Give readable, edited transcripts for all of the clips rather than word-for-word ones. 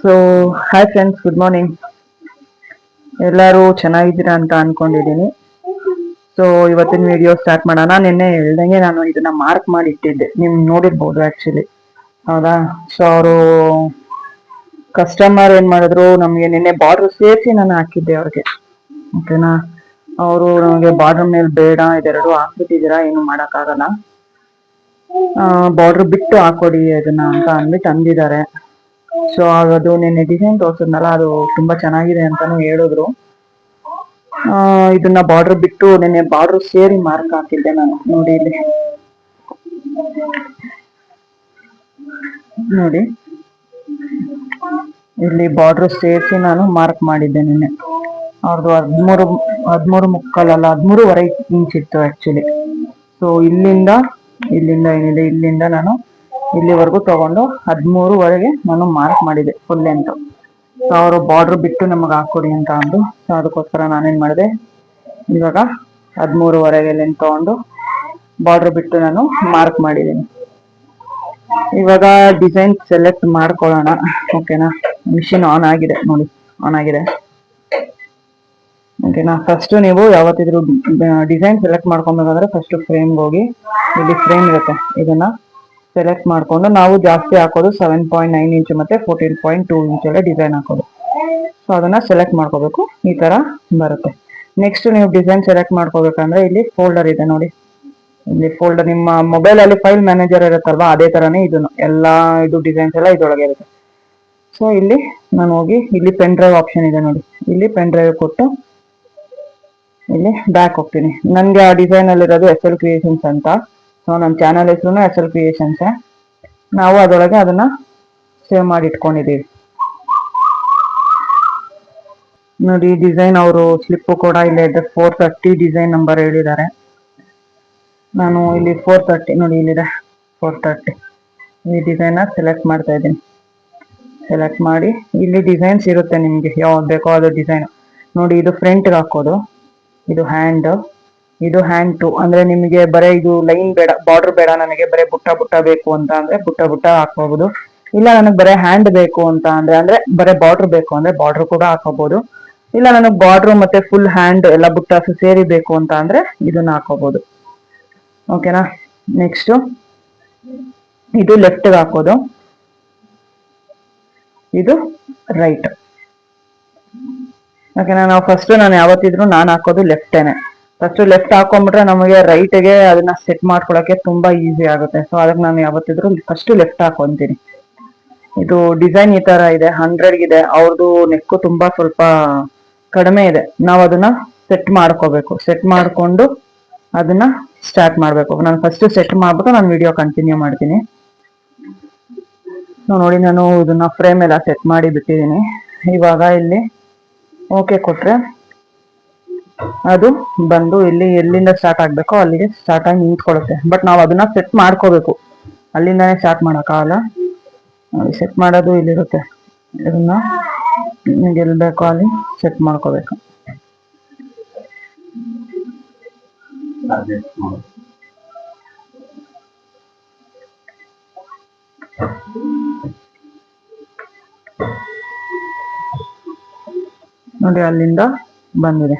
So hi friends, good morning. ಎಲ್ಲರೂ ಚೆನ್ನಾಗಿದ್ದೀರಾ ಅಂತ ಅನ್ಕೊಂಡಿದ್ದೀನಿ. ಸೊ ಇವತ್ತಿನ ವಿಡಿಯೋ ಸ್ಟಾರ್ಟ್ ಮಾಡೋಣ. ನಿನ್ನೆ ಹೇಳ್ದಂಗೆ ನಾನು ಇದನ್ನ ಮಾರ್ಕ್ ಮಾಡಿ ಇಟ್ಟಿದ್ದೆ, ನೀವು ನೋಡಿರ್ಬೋದು ಆಕ್ಚುಲಿ, ಹೌದಾ? ಸೊ ಅವರು ಕಸ್ಟಮರ್ ಏನ್ ಮಾಡಿದ್ರು, ನಮ್ಗೆ ನಿನ್ನೆ ಬಾರ್ಡರ್ ಸೇರಿಸಿ ನಾನು ಹಾಕಿದ್ದೆ ಅವ್ರಿಗೆ, ಓಕೆನಾ? ಅವರು ನಮಗೆ ಬಾರ್ಡರ್ ಮೇಲೆ ಬೇಡ, ಇದೆರಡು ಹಾಕ್ಬಿಟ್ಟಿದ್ದೀರಾ, ಏನು ಮಾಡೋಕ್ಕಾಗಲ್ಲ, ಬಾರ್ಡರ್ ಬಿಟ್ಟು ಹಾಕೊಡಿ ಅದನ್ನ ಅಂತ ಅಂದ್ಬಿಟ್ಟು ಅಂದಿದ್ದಾರೆ. ಸೊ ಅದು ನಿನ್ನೆ ಡಿಸೈನ್ ತೋರಿಸಿದ್ನಲ್ಲ, ಅದು ತುಂಬಾ ಚೆನ್ನಾಗಿದೆ ಅಂತಾನು ಹೇಳಿದ್ರು. ಇದನ್ನ ಬಾರ್ಡರ್ ಬಿಟ್ಟು ನಿನ್ನೆ ಬಾರ್ಡರ್ ಸೇರಿ ಮಾರ್ಕ್ ಹಾಕಿದ್ದೆ ನಾನು. ನೋಡಿ ಇಲ್ಲಿ ನೋಡಿ, ಇಲ್ಲಿ ಬಾರ್ಡರ್ ಸೇರಿಸಿ ನಾನು ಮಾರ್ಕ್ ಮಾಡಿದ್ದೆ ನಿನ್ನೆ. ಅವ್ರದ್ದು 13 ಮುಕ್ಕಾಲಲ್ಲ, 13.5 ಇಂಚ್ ಇತ್ತು ಆಕ್ಚುಲಿ. ಸೊ ಇಲ್ಲಿಂದ ಏನಿದೆ, ಇಲ್ಲಿಂದ ನಾನು ಇಲ್ಲಿವರೆಗೂ ತಗೊಂಡು 13ವರೆಗೆ ನಾನು ಮಾರ್ಕ್ ಮಾಡಿದೆ ಫುಲ್ ಲೆಂತ್. ಸೊ ಅವರು ಬಾರ್ಡರ್ ಬಿಟ್ಟು ನಮಗೆ ಹಾಕೊಡಿ ಅಂತ ಅಂದು, ಸೊ ಅದಕ್ಕೋಸ್ಕರ ನಾನೇನ್ ಮಾಡಿದೆ, ಇವಾಗ 13ವರೆಗೆ ಲೆಂತ್ ತಗೊಂಡು ಬಾರ್ಡರ್ ಬಿಟ್ಟು ನಾನು ಮಾರ್ಕ್ ಮಾಡಿದ್ದೀನಿ. ಇವಾಗ ಡಿಸೈನ್ ಸೆಲೆಕ್ಟ್ ಮಾಡ್ಕೊಳ್ಳೋಣ, ಓಕೆನಾ? ಮಿಷಿನ್ ಆನ್ ಆಗಿದೆ, ನೋಡಿ ಆನ್ ಆಗಿದೆ, ಓಕೆನಾ? ಫಸ್ಟ್ ನೀವು ಯಾವತ್ತಿದ್ರು ಡಿಸೈನ್ ಸೆಲೆಕ್ಟ್ ಮಾಡ್ಕೊಬೇಕಾದ್ರೆ ಫಸ್ಟ್ ಫ್ರೇಮ್ಗೆ ಹೋಗಿ, ಇಲ್ಲಿ ಫ್ರೇಮ್ ಇರುತ್ತೆ, ಇದನ್ನ ಸೆಲೆಕ್ಟ್ ಮಾಡ್ಕೊಂಡು, ನಾವು ಜಾಸ್ತಿ ಹಾಕೋದು 7.9 ಇಂಚ್ ಮತ್ತೆ 14.2 ಇಂಚ್ ಎಲ್ಲ ಡಿಸೈನ್ ಹಾಕೋದು. ಸೊ ಅದನ್ನ ಸೆಲೆಕ್ಟ್ ಮಾಡ್ಕೋಬೇಕು, ಈ ತರ ಬರುತ್ತೆ. ನೆಕ್ಸ್ಟ್ ನೀವು ಡಿಸೈನ್ ಸೆಲೆಕ್ಟ್ ಮಾಡ್ಕೋಬೇಕಂದ್ರೆ ಇಲ್ಲಿ ಫೋಲ್ಡರ್ ಇದೆ ನೋಡಿ, ಇಲ್ಲಿ ಫೋಲ್ಡರ್, ನಿಮ್ಮ ಮೊಬೈಲ್ ಅಲ್ಲಿ ಫೈಲ್ ಮ್ಯಾನೇಜರ್ ಇರುತ್ತಲ್ವಾ, ಅದೇ ತರನೇ ಇದನ್ನು ಎಲ್ಲಾ ಇದು ಡಿಸೈನ್ಸ್ ಎಲ್ಲ ಇದ್ರೊಳಗೆ ಇರುತ್ತೆ. ಸೊ ಇಲ್ಲಿ ನಾನು ಹೋಗಿ, ಇಲ್ಲಿ ಪೆನ್ ಡ್ರೈವ್ ಆಪ್ಷನ್ ಇದೆ ನೋಡಿ, ಇಲ್ಲಿ ಪೆನ್ ಡ್ರೈವ್ ಕೊಟ್ಟು ಇಲ್ಲಿ ಬ್ಯಾಕ್ ಹೋಗ್ತೀನಿ. ನನ್ಗೆ ಆ ಡಿಸೈನ್ ಅಲ್ಲಿರೋದು SL ಕ್ರಿಯೇಷನ್ಸ್ ಅಂತ. ಸೊ ನಮ್ಮ ಚಾನಲ್ ಹೆಸರು SL ಕ್ರಿಯೇಷನ್ಸ್. ನಾವು ಅದರೊಳಗೆ ಅದನ್ನ ಸೇವ್ ಮಾಡಿ ಇಟ್ಕೊಂಡಿದ್ದೀವಿ ನೋಡಿ. ಡಿಸೈನ್ ಅವರು ಸ್ಲಿಪ್ ಕೂಡ ಇಲ್ಲೇ ಇದೆ, 430 ಡಿಸೈನ್ ನಂಬರ್ ಹೇಳಿದ್ದಾರೆ. ನಾನು ಇಲ್ಲಿ 430 ನೋಡಿ, ಇಲ್ಲಿದೆ 430. ಈ ಡಿಸೈನ್ ಸೆಲೆಕ್ಟ್ ಮಾಡ್ತಾ ಇದ್ದೀನಿ. ಸೆಲೆಕ್ಟ್ ಮಾಡಿ ಇಲ್ಲಿ ಡಿಸೈನ್ಸ್ ಇರುತ್ತೆ ನಿಮ್ಗೆ ಯಾವ್ದು ಬೇಕೋ ಅದು ಡಿಸೈನ್ ನೋಡಿ. ಇದು ಫ್ರಂಟ್ಗೆ ಹಾಕೋದು, ಇದು ಹ್ಯಾಂಡ್, ಇದು ಹ್ಯಾಂಡ್ ಟು, ಅಂದ್ರೆ ನಿಮಗೆ ಬರೀ ಇದು ಲೈನ್ ಬೇಡ, ಬಾರ್ಡರ್ ಬೇಡ, ನನಗೆ ಬರೀ ಬುಟ್ಟ ಬೇಕು ಅಂತ ಅಂದ್ರೆ ಬುಟ್ಟ ಹಾಕೋಬಹುದು. ಇಲ್ಲ ನನಗೆ ಬರೀ ಹ್ಯಾಂಡ್ ಬೇಕು ಅಂತ ಅಂದ್ರೆ ಬರೀ ಬಾರ್ಡರ್ ಬೇಕು ಅಂದ್ರೆ ಬಾರ್ಡರ್ ಕೂಡ ಹಾಕೋಬಹುದು. ಇಲ್ಲ ನನಗೆ ಬಾರ್ಡರ್ ಮತ್ತೆ ಫುಲ್ ಹ್ಯಾಂಡ್ ಎಲ್ಲ ಬುಟ್ಟ ಸೇರಿ ಬೇಕು ಅಂತ ಅಂದ್ರೆ ಇದನ್ನ ಹಾಕೋಬಹುದು, ಓಕೆನಾ? ನೆಕ್ಸ್ಟ್ ಇದು ಲೆಫ್ಟ್ಗೆ ಹಾಕೋದು, ಇದು ರೈಟ್, ಓಕೆನಾ? ನಾವು ಫಸ್ಟ್ ನಾನು ಯಾವತ್ತಿದ್ರು ನಾನು ಹಾಕೋದು ಲೆಫ್ಟೇನೆ. ಫಸ್ಟ್ ಲೆಫ್ಟ್ ಹಾಕೊಂಡ್ಬಿಟ್ರೆ ನಮಗೆ ರೈಟ್ಗೆ ಅದನ್ನ ಸೆಟ್ ಮಾಡ್ಕೊಳಕ್ಕೆ ತುಂಬಾ ಈಸಿ ಆಗುತ್ತೆ. ಸೊ ಅದಕ್ಕೆ ನಾನು ಯಾವತ್ತಿದ್ರು ಫಸ್ಟ್ ಲೆಫ್ಟ್ ಹಾಕೊಂತೀನಿ. ಇದು ಡಿಸೈನ್ ಈ ತರ ಇದೆ, 100 ಇದೆ. ಅವ್ರದ್ದು ನೆಕ್ಕು ತುಂಬಾ ಸ್ವಲ್ಪ ಕಡಿಮೆ ಇದೆ. ನಾವು ಅದನ್ನ ಸೆಟ್ ಮಾಡ್ಕೋಬೇಕು. ಸೆಟ್ ಮಾಡ್ಕೊಂಡು ಅದನ್ನ ಸ್ಟಾರ್ಟ್ ಮಾಡ್ಬೇಕು. ನಾನು ಫಸ್ಟ್ ಸೆಟ್ ಮಾಡ್ಬಿಟ್ಟು ನಾನು ವಿಡಿಯೋ ಕಂಟಿನ್ಯೂ ಮಾಡ್ತೀನಿ. ನೋಡಿ, ನಾನು ಇದನ್ನ ಫ್ರೇಮ್ ಎಲ್ಲ ಸೆಟ್ ಮಾಡಿ ಬಿಟ್ಟಿದ್ದೀನಿ. ಇವಾಗ ಇಲ್ಲಿ ಓಕೆ ಕೊಟ್ರೆ ಅದು ಬಂದು ಇಲ್ಲಿ ಎಲ್ಲಿಂದ ಸ್ಟಾರ್ಟ್ ಆಗ್ಬೇಕೋ ಅಲ್ಲಿಗೆ ಸ್ಟಾರ್ಟ್ ಆಗಿ ನಿಂತ್ಕೊಳ್ಳುತ್ತೆ. ಬಟ್ ನಾವು ಅದನ್ನ ಸೆಟ್ ಮಾಡ್ಕೋಬೇಕು, ಅಲ್ಲಿಂದಾನೇ ಸ್ಟಾರ್ಟ್ ಮಾಡೋಕ್ಕಾಗಲ್ಲ. ಸೆಟ್ ಮಾಡೋದು ಇಲ್ಲಿರುತ್ತೆ, ಇದನ್ನ ನಿಮ್ಗೆ ಎಲ್ಲಿ ಬೇಕೋ ಅಲ್ಲಿ ಸೆಟ್ ಮಾಡ್ಕೋಬೇಕು. ನೋಡಿ, ಅಲ್ಲಿಂದ ಬಂದಿದೆ.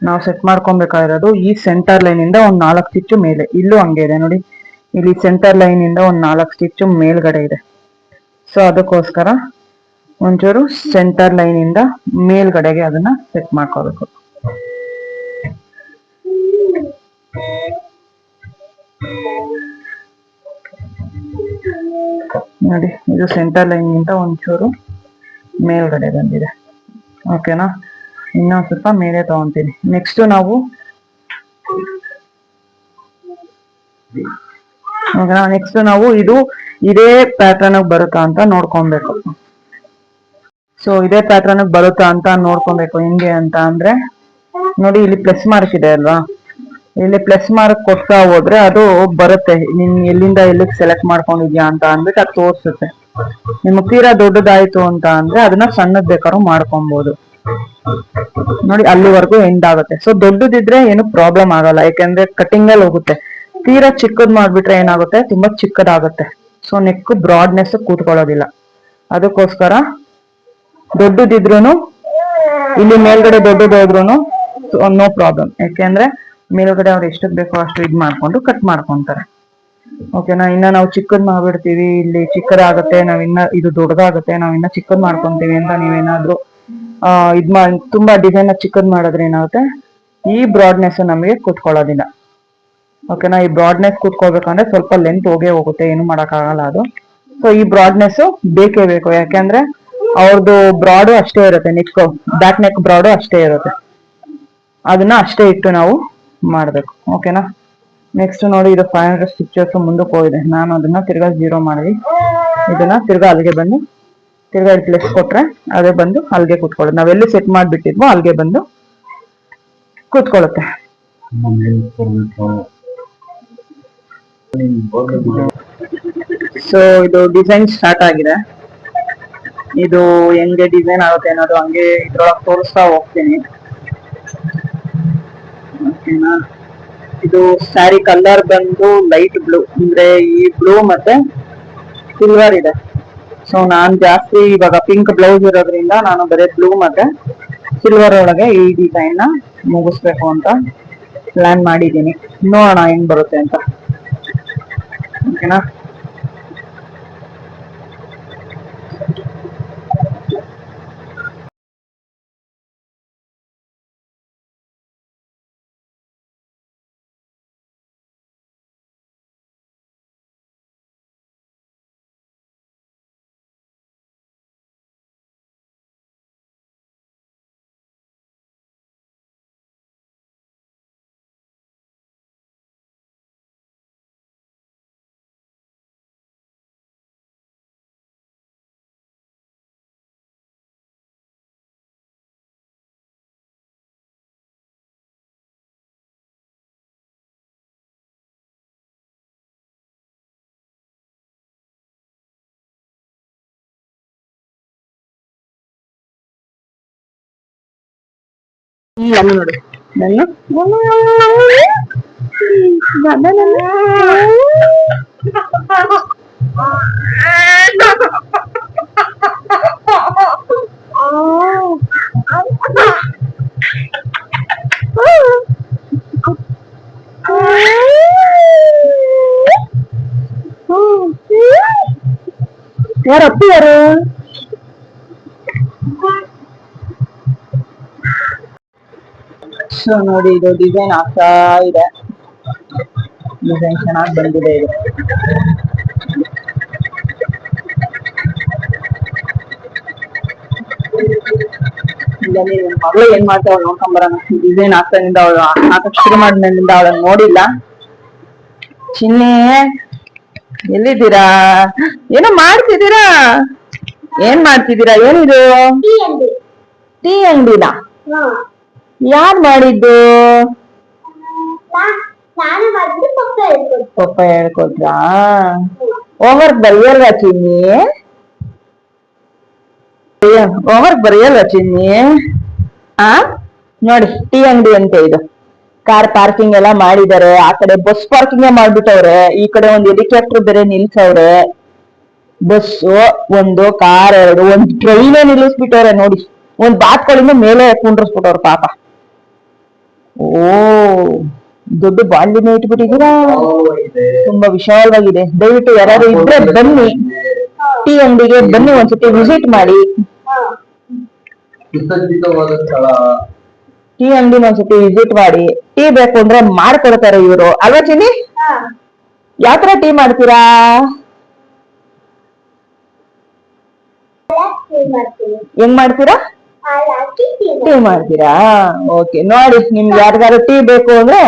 ನಾವು ಸೆಟ್ ಮಾಡ್ಕೊಬೇಕಾಗಿರೋದು ಈ ಸೆಂಟರ್ ಲೈನ್ ಇಂದ ಒಂದ್ 4 ಸ್ಟಿಚ್ ಮೇಲೆ, ಇಲ್ಲೂ ಹಂಗೆ ಇದೆ ನೋಡಿ, ಇಲ್ಲಿ ಸೆಂಟರ್ ಲೈನ್ ಇಂದ ಒಂದ್ 4 ಸ್ಟಿಚ್ ಮೇಲ್ಗಡೆ ಇದೆ. ಸೊ ಅದಕ್ಕೋಸ್ಕರ ಒಂಚೂರು ಸೆಂಟರ್ ಲೈನ್ ಇಂದ ಮೇಲ್ಗಡೆಗೆ ಅದನ್ನ ಸೆಟ್ ಮಾಡ್ಕೋಬೇಕು. ನೋಡಿ, ಇದು ಸೆಂಟರ್ ಲೈನ್ ಇಂದ ಒಂಚೂರು ಮೇಲ್ಗಡೆ ಬಂದಿದೆ, ಓಕೆನಾ? ಇನ್ನೊಂದ್ ಸ್ವಲ್ಪ ಮೇಲೆ ತಗೊಂತೀನಿ. ನೆಕ್ಸ್ಟ್ ನಾವು ಇದು ಇದೇ ಪ್ಯಾಟರ್ನ್ ಬರುತ್ತಾ ಅಂತ ನೋಡ್ಕೊಬೇಕು. ಸೊ ಇದೇ ಪ್ಯಾಟರ್ನ್ ಬರುತ್ತಾ ಅಂತ ನೋಡ್ಕೊಬೇಕು. ಹೆಂಗೆ ಅಂತ ಅಂದ್ರೆ ನೋಡಿ, ಇಲ್ಲಿ ಪ್ಲಸ್ ಮಾರ್ಕ್ ಇದೆ ಅಲ್ವಾ, ಇಲ್ಲಿ ಪ್ಲಸ್ ಮಾರ್ಕ್ ಕೊಡ್ತಾ ಹೋದ್ರೆ ಅದು ಬರುತ್ತೆ. ನಿನ್ ಎಲ್ಲಿಂದ ಎಲ್ಲಿಗೆ ಸೆಲೆಕ್ಟ್ ಮಾಡ್ಕೊಂಡಿದ್ಯಾ ಅಂತ ಅಂದ್ಬಿಟ್ಟು ಅದು ತೋರಿಸುತ್ತೆ. ನಿಮ್ಗೆ ತೀರಾ ದೊಡ್ಡದಾಯ್ತು ಅಂತ ಅಂದ್ರೆ ಅದನ್ನ ಸಣ್ಣದ್ ಬೇಕಾದ್ರೂ ಮಾಡ್ಕೊಬಹುದು. ನೋಡಿ, ಅಲ್ಲಿವರೆಗೂ ಎಂಡ್ ಆಗುತ್ತೆ. ಸೊ ದೊಡ್ಡದಿದ್ರೆ ಏನು ಪ್ರಾಬ್ಲಮ್ ಆಗಲ್ಲ, ಯಾಕಂದ್ರೆ ಕಟಿಂಗ್ ಅಲ್ಲಿ ಹೋಗುತ್ತೆ. ತೀರಾ ಚಿಕ್ಕದ್ ಮಾಡ್ಬಿಟ್ರೆ ಏನಾಗುತ್ತೆ, ತುಂಬಾ ಚಿಕ್ಕದಾಗುತ್ತೆ. ಸೊ ನೆಕ್ ಬ್ರಾಡ್ನೆಸ್ ಕೂತ್ಕೊಳ್ಳೋದಿಲ್ಲ. ಅದಕ್ಕೋಸ್ಕರ ದೊಡ್ಡದಿದ್ರು ಇಲ್ಲಿ ಮೇಲ್ಗಡೆ ದೊಡ್ಡದಾದ್ರು ನೋ ಪ್ರಾಬ್ಲಮ್. ಯಾಕೆಂದ್ರೆ ಮೇಲ್ಗಡೆ ಅವ್ರು ಎಷ್ಟಕ್ಕೆ ಬೇಕೋ ಅಷ್ಟು ಇದ್ ಮಾಡ್ಕೊಂಡು ಕಟ್ ಮಾಡ್ಕೊಂತಾರೆ. ಓಕೆನಾ. ಇನ್ನ ನಾವು ಚಿಕ್ಕದ್ ಮಾಡ್ಬಿಡ್ತೀವಿ, ಇಲ್ಲಿ ಚಿಕ್ಕದಾಗುತ್ತೆ, ನಾವ್ ಇನ್ನ ಇದು ದೊಡ್ಡದಾಗುತ್ತೆ, ನಾವ್ ಇನ್ನ ಚಿಕ್ಕದ್ ಮಾಡ್ಕೊಂತೀವಿ ಅಂತ ನೀವೇನಾದ್ರೂ ತುಂಬಾ ಡಿಸೈನ್ ಚಿಕ್ಕದ್ ಮಾಡಿದ್ರೆ ಏನಾಗುತ್ತೆ, ಈ ಬ್ರಾಡ್ನೆಸ್ ನಮಗೆ ಕೂತ್ಕೊಳ್ಳೋದಿಲ್ಲ. ಓಕೆನಾ. ಈ ಬ್ರಾಡ್ನೆಸ್ ಕೂತ್ಕೊಳ್ಬೇಕಂದ್ರೆ ಸ್ವಲ್ಪ ಲೆಂತ್ ಹೋಗುತ್ತೆ, ಏನು ಮಾಡಕ್ಕಾಗಲ್ಲ ಅದು. ಸೊ ಈ ಬ್ರಾಡ್ನೆಸ್ ಬೇಕೇ ಬೇಕು. ಯಾಕೆಂದ್ರೆ ಅವ್ರದ್ದು ಬ್ರಾಡು ಅಷ್ಟೇ ಇರುತ್ತೆ, ಬ್ಯಾಕ್ ನೆಕ್ ಬ್ರಾಡು ಅಷ್ಟೇ ಇರುತ್ತೆ. ಅದನ್ನ ಅಷ್ಟೇ ಇಟ್ಟು ನಾವು ಮಾಡ್ಬೇಕು. ಓಕೆನಾ. ನೆಕ್ಸ್ಟ್ ನೋಡಿ, ಇದು 500 ಸ್ಟಿಚಸ್ ಮುಂದಕ್ಕೆ ಹೋಗಿದೆ. ನಾನು ಅದನ್ನ ತಿರ್ಗಾ 0 ಮಾಡಿ ಇದನ್ನ ತಿರ್ಗಾ ಅಲ್ಲಿಗೆ ಬಂದು ತಿರ್ಗಾ ಪ್ಲೇಸ್ ಕೊಟ್ರೆ ಅದೇ ಬಂದು ಅಲ್ಲಿಗೆ ಕೂತ್ಕೊಳ್ಳೋದು. ನಾವೆಲ್ಲಿ ಸೆಟ್ ಮಾಡ್ಬಿಟ್ಟಿದ್ವೋ ಅಲ್ಲಿಗೆ ಬಂದು ಕೂತ್ಕೊಳ್ಳುತ್ತೆ. ಸೊ ಇದು ಡಿಸೈನ್ ಸ್ಟಾರ್ಟ್ ಆಗಿದೆ. ಇದು ಹೆಂಗೆ ಡಿಸೈನ್ ಆಗುತ್ತೆ ಅನ್ನೋದು ಹಂಗೆ ಇದ್ರೊಳಗೆ ತೋರಿಸ್ತಾ ಹೋಗ್ತೀನಿ. ಓಕೆನಾ. ಇದು ಸ್ಯಾರಿ ಕಲರ್ ಬಂದು ಲೈಟ್ ಬ್ಲೂ, ಅಂದ್ರೆ ಈ ಬ್ಲೂ ಮತ್ತೆ ಸಿಲ್ವರ್ ಇದೆ. ಸೊ ನಾನ್ ಜಾಸ್ತಿ ಇವಾಗ ಪಿಂಕ್ ಬ್ಲೌಸ್ ಇರೋದ್ರಿಂದ ನಾನು ಬರೀ ಬ್ಲೂ ಮತ್ತೆ ಸಿಲ್ವರ್ ಒಳಗೆ ಈ ಡಿಸೈನ್ ನ ಮುಗಿಸ್ಬೇಕು ಅಂತ ಪ್ಲಾನ್ ಮಾಡಿದ್ದೀನಿ. ನೋಡೋಣ ಹೆಂಗ್ ಬರುತ್ತೆ ಅಂತ. ಓಕೆನಾ. ನೋಡಿ ಯಾರು ಅಪ್ಪಿ ಯಾರು? ಸೊ ನೋಡಿ, ಇದು ಡಿಸೈನ್ ಆಗ್ತಾ ಇದೆ. ಡಿಸೈನ್ ಚೆನ್ನಾಗಿ ಬಂದಿದೆ. ಇದು ಮಗಳು ಏನ್ ಮಾಡ್ತಾವ ನೋಡ್ಕೊಂಬರೋಣ. ಡಿಸೈನ್ ಆಗ್ತಾನಿಂದ ಅವಳು ಹಾಕಕ್ ಶುರು ಮಾಡಿದ್ಮೇಲಿಂದ ಅವಳನ್ನ ನೋಡಿಲ್ಲ. ಚಿನ್ನಿ ಎಲ್ಲಿದ್ದೀರಾ? ಏನೋ ಮಾಡ್ತಿದ್ದೀರಾ? ಏನ್ ಮಾಡ್ತಿದ್ದೀರಾ? ಏನಿದು ಟೀ ಅಂಗಡಿನ? ಯಾರ್ ಮಾಡಿದ್ದು? ಪಪ್ಪ ಹೇಳ್ಕೊಟ್ರಾ? ಹೋಮ್ವರ್ಕ್ ಬರೆಯಲ್ವಾ ಚಿನ್ನಿ? ಹೋಮ್ವರ್ಕ್ ಬರೆಯಲ್ವಾ ಚಿನ್ನಿ? ನೋಡಿ, ಟೀ ಅಂಗಡಿ ಅಂತೆ ಇದು. ಕಾರ್ ಪಾರ್ಕಿಂಗ್ ಎಲ್ಲ ಮಾಡಿದ್ದಾರೆ. ಆ ಕಡೆ ಬಸ್ ಪಾರ್ಕಿಂಗ್ ಮಾಡ್ಬಿಟ್ಟವ್ರೆ. ಈ ಕಡೆ ಒಂದು ಹೆಲಿಕಾಪ್ಟರ್ ಬೇರೆ ನಿಲ್ಸವ್ರೆ. ಬಸ್ ಒಂದು, ಕಾರ್ ಎರಡು, ಒಂದು ಟ್ರೈನೇ ನಿಲ್ಲಿಸ್ಬಿಟ್ಟವ್ರೆ ನೋಡಿ. ಒಂದ್ ಬಾತ್ಗಳಿಂದ ಮೇಲೆ ಕುಂಡ್ರಿಸ್ಬಿಟ್ಟವ್ರ ಪಾಪ. ಓ, ದೊಡ್ಡ ಬಾಲ್ಯನೇ ಇಟ್ಬಿಟ್ಟಿದ್ದೀರಾ. ತುಂಬಾ ವಿಶಾಲವಾಗಿದೆ. ದಯವಿಟ್ಟು ಯಾರು ಇದ್ರೆ ಬನ್ನಿ, ಟೀ ಅಂಗಡಿಗೆ ಬನ್ನಿ, ಒಂದ್ಸತಿ ವಿಸಿಟ್ ಮಾಡಿ. ಟೀ ಅಂಗಡಿನ ಒಂದ್ಸತಿ ವಿಸಿಟ್ ಮಾಡಿ. ಟೀ ಬೇಕು ಅಂದ್ರೆ ಮಾಡ್ಕೊಡ್ತಾರೆ ಇವರು, ಅಲ್ವಾ ಚಿನ್ನಿ? ಯಾವ ತರ ಟೀ ಮಾಡ್ತೀರಾ? ಹೆಂಗ್ ಮಾಡ್ತೀರಾ? ಟೀ ಮಾಡ್ತೀರಾ? ಓಕೆ. ನೋಡಿ, ನಿಮ್ಗೆ ಯಾರಿಗಾರು ಟೀ ಬೇಕು ಅಂದ್ರೆ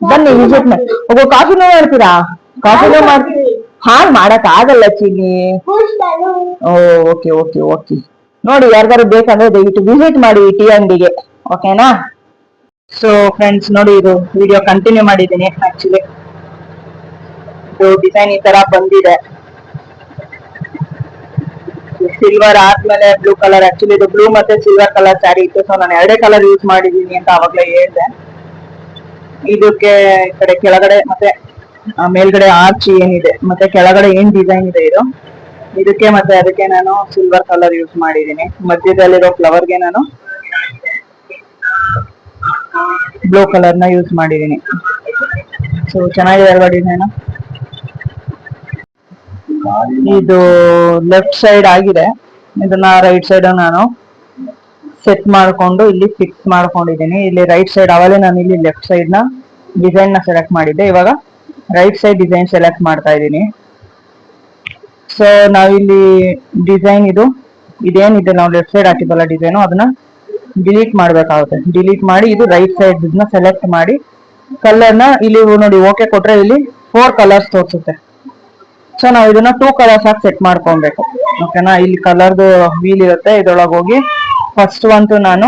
ಬನ್ನಿ, ವಿಸಿಟ್ ಮಾಡಿ. ಕಾಫಿನೂ ಮಾಡ್ತೀರಾ? ಕಾಫಿನೂ ಮಾಡ್ತೀವಿ. ಹಾಲ್ ಮಾಡಕ್ ಆಗಲ್ಲ ಚಿನ್ನಿ. Okay okay okay. ನೋಡಿ, ಯಾರಿಗಾರು ಬೇಕಂದ್ರೆ ದಯವಿಟ್ಟು ವಿಸಿಟ್ ಮಾಡಿ ಟೀ ಅಂಗಡಿಗೆ. ಓಕೆನಾ. ಸೊ ಫ್ರೆಂಡ್ಸ್, ನೋಡಿ, ಇದು ವಿಡಿಯೋ ಕಂಟಿನ್ಯೂ ಮಾಡಿದ್ದೀನಿ. ಆಕ್ಚುಲಿ ಇದು ಡಿಸೈನ್ ಈ ತರ ಬಂದಿದೆ. ಸಿಲ್ವರ್ ಆದ್ಮೇಲೆ ಬ್ಲೂ ಕಲರ್. ಆಕ್ಚುಲಿ ಇದು ಬ್ಲೂ ಮತ್ತೆ ಸಿಲ್ವರ್ ಕಲರ್ ಸ್ಯಾರಿ ಇತ್ತು. ಸೊ ನಾನು ಎರಡೇ ಕಲರ್ ಯೂಸ್ ಮಾಡಿದೀನಿ ಅಂತ ಅವಾಗ್ಲೇ ಹೇಳ್ದೆ. ಇದಕ್ಕೆ ಈ ಕಡೆ ಕೆಳಗಡೆ ಮತ್ತೆ ಮೇಲ್ಗಡೆ ಆರ್ಚ್ ಏನಿದೆ, ಮತ್ತೆ ಕೆಳಗಡೆ ಏನ್ ಡಿಸೈನ್ ಇದೆ, ಇದು ಇದಕ್ಕೆ ಮತ್ತೆ ಅದಕ್ಕೆ ನಾನು ಸಿಲ್ವರ್ ಕಲರ್ ಯೂಸ್ ಮಾಡಿದ್ದೀನಿ. ಮಧ್ಯದಲ್ಲಿರೋ ಫ್ಲವರ್ಗೆ ನಾನು ಬ್ಲೂ ಕಲರ್ ನ ಯೂಸ್ ಮಾಡಿದ್ದೀನಿ. ಸೊ ಚೆನ್ನಾಗಿದೆ ಅಲ್ವಾ ಡಿಸೈನ್. ಇದು ಲೆಫ್ಟ್ ಸೈಡ್ ಆಗಿದೆ, ಇದನ್ನ ರೈಟ್ ಸೈಡ್ ನಾನು ಸೆಟ್ ಮಾಡ್ಕೊಂಡು ಇಲ್ಲಿ ಫಿಕ್ಸ್ ಮಾಡ್ಕೊಂಡಿದ್ದೀನಿ. ಇಲ್ಲಿ ರೈಟ್ ಸೈಡ್ ಅವಲೇ ನಾನು ಇಲ್ಲಿ ಲೆಫ್ಟ್ ಸೈಡ್ ನ ಡಿಸೈನ್ ನ ಸೆಲೆಕ್ಟ್ ಮಾಡಿದ್ದೆ, ಇವಾಗ ರೈಟ್ ಸೈಡ್ ಡಿಸೈನ್ ಸೆಲೆಕ್ಟ್ ಮಾಡ್ತಾ ಇದ್ದೀನಿ. ಸೊ ನಾವಿಲ್ಲಿ ಡಿಸೈನ್ ಇದೇನಿದೆ ನಾವು ಲೆಫ್ಟ್ ಸೈಡ್ ಹಾಕಿದ್ದಲ್ಲ ಡಿಸೈನು, ಅದನ್ನ ಡಿಲೀಟ್ ಮಾಡ್ಬೇಕಾಗುತ್ತೆ. ಡಿಲೀಟ್ ಮಾಡಿ ಇದು ರೈಟ್ ಸೈಡ್ ನ ಸೆಲೆಕ್ಟ್ ಮಾಡಿ ಕಲರ್ ನ ಇಲ್ಲಿ ನೋಡಿ ಓಕೆ ಕೊಟ್ರೆ ಇಲ್ಲಿ 4 ಕಲರ್ಸ್ ತೋರಿಸುತ್ತೆ. ಸೊ ನಾವು ಇದನ್ನ 2 ಕಲರ್ಸ್ ಆಗಿ ಸೆಟ್ ಮಾಡ್ಕೊಬೇಕು. ಓಕೆನಾ, ಇಲ್ಲಿ ಕಲರ್ದು ವೀಲ್ ಇರುತ್ತೆ, ಇದ್ರೊಳಗೆ ಹೋಗಿ ಫಸ್ಟ್ ಒಂತು ನಾನು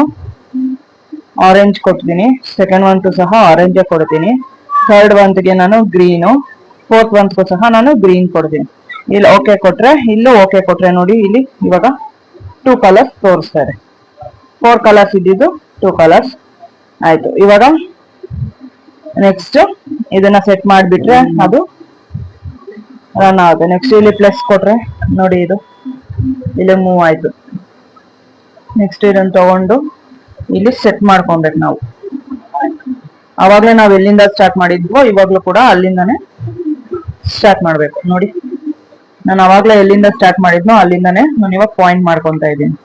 ಆರೆಂಜ್ ಕೊಡ್ತೀನಿ, ಸೆಕೆಂಡ್ ಒಂತು ಸಹ ಆರೆಂಜ್ ಕೊಡ್ತೀನಿ, ಥರ್ಡ್ ಒಂತ್ಗೆ ನಾನು ಗ್ರೀನು, ಫೋರ್ತ್ ಒಂತ್ಗೂ ಸಹ ನಾನು ಗ್ರೀನ್ ಕೊಡ್ತೀನಿ. ಇಲ್ಲಿ ಓಕೆ ಕೊಟ್ರೆ, ಇಲ್ಲೂ ಓಕೆ ಕೊಟ್ರೆ ನೋಡಿ ಇಲ್ಲಿ ಇವಾಗ 2 ಕಲರ್ಸ್ ತೋರಿಸ್ತಾ ಇದೆ. 4 ಕಲರ್ಸ್ ಇದ್ದಿದ್ದು 2 ಕಲರ್ಸ್ ಆಯ್ತು. ಇವಾಗ ನೆಕ್ಸ್ಟ್ ಇದನ್ನ ಸೆಟ್ ಮಾಡಿಬಿಟ್ರೆ ಅದು ರನ್ ಆಗುತ್ತೆ. ನೆಕ್ಸ್ಟ್ ಇಲ್ಲಿ ಪ್ಲಸ್ ಕೊಟ್ರೆ ನೋಡಿ ಇದು ಇಲ್ಲಿ ಮೂವ್ ಆಯ್ತು. ನೆಕ್ಸ್ಟ್ ಇದನ್ನ ತಗೊಂಡು ಇಲ್ಲಿ ಸೆಟ್ ಮಾಡ್ಕೊಬೇಕು ನಾವು. ಅವಾಗ್ಲೇ ನಾವ್ ಎಲ್ಲಿಂದ ಸ್ಟಾರ್ಟ್ ಮಾಡಿದ್ವೋ ಇವಾಗ್ಲೂ ಕೂಡ ಅಲ್ಲಿಂದಾನೆ ಸ್ಟಾರ್ಟ್ ಮಾಡ್ಬೇಕು. ನೋಡಿ ನಾನು ಅವಾಗ್ಲೇ ಎಲ್ಲಿಂದ ಸ್ಟಾರ್ಟ್ ಮಾಡಿದ್ನೋ ಅಲ್ಲಿಂದಾನೆ ನಾನು ಇವಾಗ ಪಾಯಿಂಟ್ ಮಾಡ್ಕೊಂತ ಇದ್ದೀನಿ.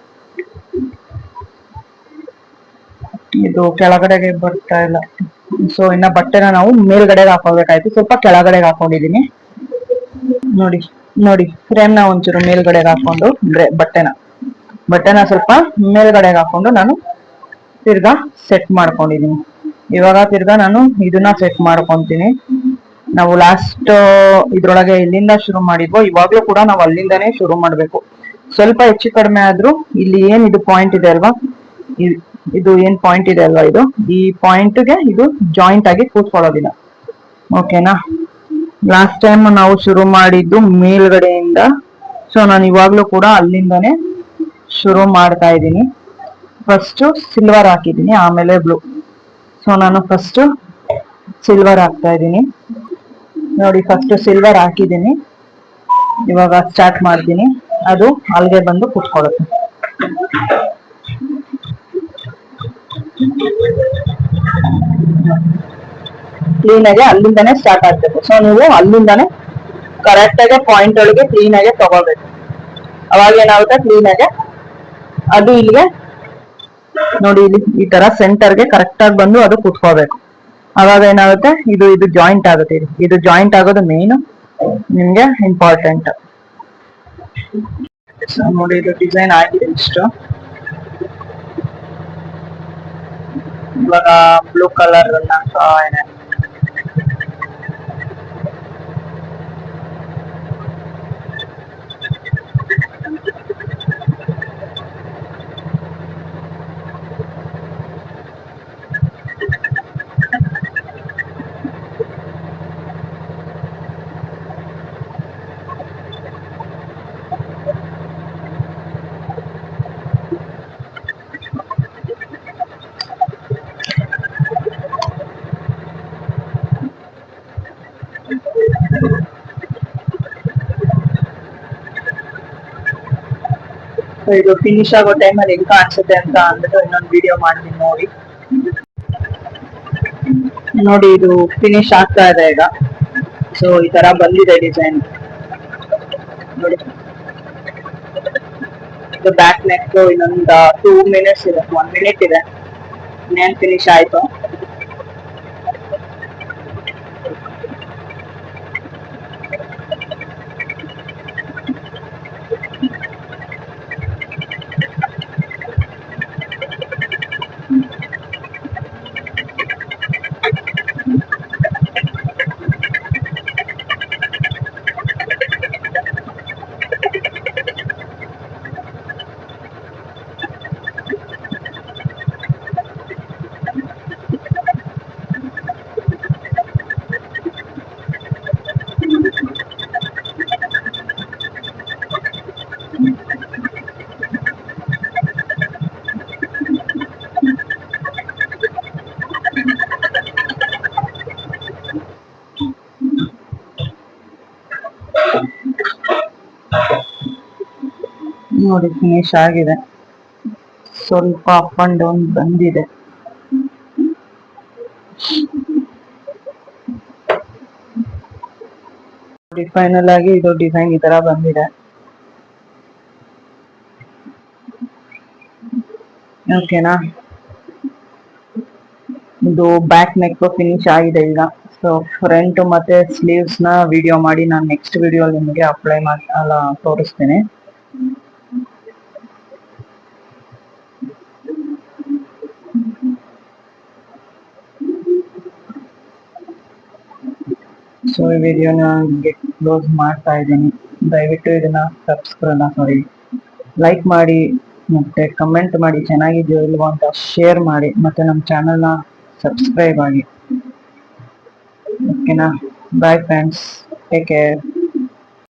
ಇದು ಕೆಳಗಡೆಗೆ ಬರ್ತಾ ಇಲ್ಲ. ಸೊ ಇನ್ನ ಬಟ್ಟೆನ ನಾವು ಮೇಲ್ಗಡೆಗೆ ಹಾಕೋಬೇಕಾಯ್ತು, ಸ್ವಲ್ಪ ಕೆಳಗಡೆಗೆ ಹಾಕೊಂಡಿದೀನಿ. ನೋಡಿ ನೋಡಿ ಫ್ರೇಮ್ ನ ಒಂಚೂರು ಮೇಲ್ಗಡೆಗೆ ಹಾಕೊಂಡು ಬಟ್ಟೆನ ಸ್ವಲ್ಪ ಮೇಲ್ಗಡೆಗೆ ಹಾಕೊಂಡು ನಾನು ತಿರ್ಗಾ ಸೆಟ್ ಮಾಡ್ಕೊಂಡಿದೀನಿ. ಇವಾಗ ತಿರ್ಗಾ ನಾನು ಇದನ್ನ ಸೆಟ್ ಮಾಡ್ಕೊಂತೀನಿ. ನಾವು ಲಾಸ್ಟ್ ಇದ್ರೊಳಗೆ ಎಲ್ಲಿಂದ ಶುರು ಮಾಡಿದ್ವೋ ಇವಾಗ್ಲೂ ಕೂಡ ನಾವು ಅಲ್ಲಿಂದಾನೇ ಶುರು ಮಾಡ್ಬೇಕು. ಸ್ವಲ್ಪ ಹೆಚ್ಚು ಕಡಿಮೆ ಆದ್ರೂ ಇಲ್ಲಿ ಏನ್ ಇದು ಪಾಯಿಂಟ್ ಇದೆ ಅಲ್ವಾ, ಇದು ಏನ್ ಪಾಯಿಂಟ್ ಇದೆ ಅಲ್ವಾ, ಈ ಪಾಯಿಂಟ್ಗೆ ಇದು ಜಾಯಿಂಟ್ ಆಗಿ ಕೂತ್ಕೊಳ್ಳೋದಿಲ್ಲ. ಓಕೆನಾ, ಲಾಸ್ಟ್ ಟೈಮ್ ನಾವು ಶುರು ಮಾಡಿದ್ದು ಮೇಲ್ಗಡೆಯಿಂದ. ಸೊ ನಾನು ಇವಾಗ್ಲೂ ಕೂಡ ಅಲ್ಲಿಂದಾನೆ ಶುರು ಮಾಡ್ತಾ ಇದ್ದೀನಿ. ಫಸ್ಟ್ ಸಿಲ್ವರ್ ಹಾಕಿದ್ದೀನಿ, ಆಮೇಲೆ ಬ್ಲೂ. ಸೊ ನಾನು ಫಸ್ಟ್ ಸಿಲ್ವರ್ ಹಾಕ್ತಾ ಇದ್ದೀನಿ. ನೋಡಿ ಫಸ್ಟ್ ಸಿಲ್ವರ್ ಹಾಕಿದ್ದೀನಿ, ಇವಾಗ ಸ್ಟಾರ್ಟ್ ಮಾಡ್ತೀನಿ. ಅದು ಅಲ್ಲಿಗೆ ಬಂದು ಕುತ್ಕೊಳ್ಳುತ್ತೆ. ಕ್ಲೀನ್ ಆಗಿ ಅಲ್ಲಿಂದಾನೆ ಸ್ಟಾರ್ಟ್ ಆಗ್ಬೇಕು. ಸೊ ನೀವು ಅಲ್ಲಿಂದಾನೆ ಕರೆಕ್ಟ್ ಆಗಿ ಪಾಯಿಂಟ್ ಒಳಗೆ ಕ್ಲೀನ್ ಆಗಿ ತಗೋಬೇಕು. ಅವಾಗ ಏನಾಗುತ್ತೆ, ಕ್ಲೀನ್ ಆಗಿ ಅದು ಇಲ್ಲಿಗೆ ನೋಡಿ ಇಲ್ಲಿ ಈ ತರ ಸೆಂಟರ್ಗೆ ಕರೆಕ್ಟ್ ಆಗಿ ಬಂದು ಅದು ಕುತ್ಕೋಬೇಕು. ಅವಾಗ ಏನಾಗುತ್ತೆ, ಇದು ಜಾಯಿಂಟ್ ಆಗುತ್ತೆ. ಇದು ಜಾಯಿಂಟ್ ಆಗೋದು ಮೇನ್ ನಿಮ್ಗೆ ಇಂಪಾರ್ಟೆಂಟ್. ಸೊ ನೋಡಿ ಇದು ಡಿಸೈನ್ ಆಗಿದೆ ಇಷ್ಟು. ಇವಾಗ ಬ್ಲೂ ಕಲರ್ ಏನೇ ಇದು ಫಿನಿಶ್ ಆಗೋ ಟೈಮಲ್ಲಿ ಹೆಂಗ್ ಕಾಣಿಸುತ್ತೆ ಅಂತ ಅಂದ್ಬಿಟ್ಟು ಇನ್ನೊಂದು ವಿಡಿಯೋ ಮಾಡ್ತೀನಿ ನೋಡಿ. ನೋಡಿ ಇದು ಫಿನಿಶ್ ಆಗ್ತಾ ಇದೆ ಈಗ. ಸೊ ಈ ತರ ಬಂದಿದೆ ಡಿಸೈನ್ ನೋಡಿ. ಇದು ಬ್ಯಾಕ್ ನೆಕ್ ಇನ್ನೊಂದು 2 ಮಿನಿಟ್ಸ್ ಇದೆ, 1 ಮಿನಿಟ್ ಇದೆ, ಇನ್ನೇನ್ ಫಿನಿಶ್ ಆಯ್ತು. ನೋಡಿ ಫಿನಿಶ್ ಆಗಿದೆ, ಸ್ವಲ್ಪ ಅಪ್ ಅಂಡ್ ಡೌನ್ ಬಂದಿದೆ. ಫೈನಲ್ ಆಗಿ ಇದು ಡಿಸೈನ್ ಈ ತರ ಬಂದಿದೆ. ಓಕೆನಾ, ಇದು ಬ್ಯಾಕ್ ನೆಕ್ ಫಿನಿಶ್ ಆಗಿದೆ ಈಗ. ಸೊ ಫ್ರಂಟ್ ಮತ್ತೆ ಸ್ಲೀವ್ಸ್ ನ ವಿಡಿಯೋ ಮಾಡಿ ನಾನು ನೆಕ್ಸ್ಟ್ ವಿಡಿಯೋ ನಿಮಗೆ ಅಪ್ಲೈ ಮಾಡಿ ತೋರಿಸ್ತೀನಿ. ಸೊ ಈ ವಿಡಿಯೋನ ಕ್ಲೋಸ್ ಮಾಡ್ತಾ ಇದ್ದೀನಿ. ದಯವಿಟ್ಟು ಇದನ್ನ ಲೈಕ್ ಮಾಡಿ ಮತ್ತೆ ಕಮೆಂಟ್ ಮಾಡಿ, ಚೆನ್ನಾಗಿದೆಯೋ ಇಲ್ವೋ ಅಂತ ಶೇರ್ ಮಾಡಿ, ಮತ್ತೆ ನಮ್ಮ ಚಾನಲ್ನ ಸಬ್ಸ್ಕ್ರೈಬ್ ಆಗಿ. ಓಕೆನಾ, ಬಾಯ್ ಫ್ರೆಂಡ್ಸ್, ಟೇಕ್ ಕೇರ್.